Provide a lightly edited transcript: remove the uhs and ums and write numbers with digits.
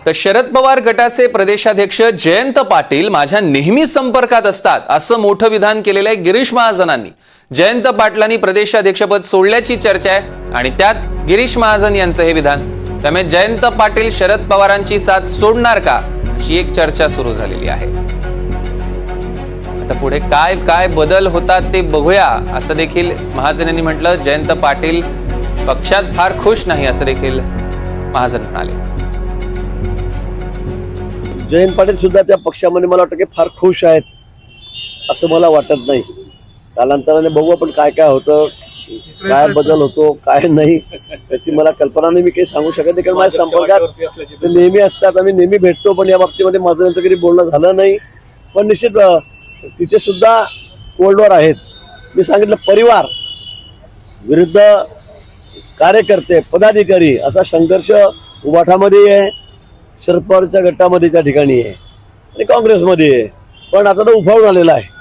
तर शरद पवार गटाचे प्रदेशाध्यक्ष जयंत पाटील माझ्या नेहमी संपर्कात असतात असं मोठं विधान केलेलं आहे गिरीश महाजनांनी। जयंत पाटलांनी प्रदेशाध्यक्षपद सोडल्याची चर्चा आहे आणि त्यात गिरीश महाजन यांचं हे विधान। त्यामुळे जयंत पाटील शरद पवारांची साथ सोडणार का अशी एक चर्चा सुरू झालेली आहे। आता पुढे काय काय बदल होतात ते बघूया असं देखील महाजन यांनी म्हटलं। जयंत पाटील पक्षात फार खुश नाही असं देखील महाजन म्हणाले। जयंत पाटील सुद्धा त्या पक्षामध्ये मला वाटतं की फार खुश आहेत असं मला वाटत नाही। कालांतराने बघू आपण काय काय होतं, काय बदल होतो काय नाही त्याची मला कल्पना नाही। मी काही सांगू शकत नाही कारण माझ्या संपर्कात ते नेहमी असतात, आम्ही नेहमी भेटतो, पण या बाबतीमध्ये माझं त्यांचं कधी बोलणं झालं नाही। पण निश्चित तिथे सुद्धा कोल्ड वॉर आहेच। मी सांगितलं परिवार विरुद्ध कार्यकर्ते पदाधिकारी असा संघर्ष उभाठामध्ये आहे, शरद पवारच्या गटामध्ये त्या ठिकाणी आहे आणि काँग्रेसमध्ये आहे, पण आता तो उफाव झालेला आहे।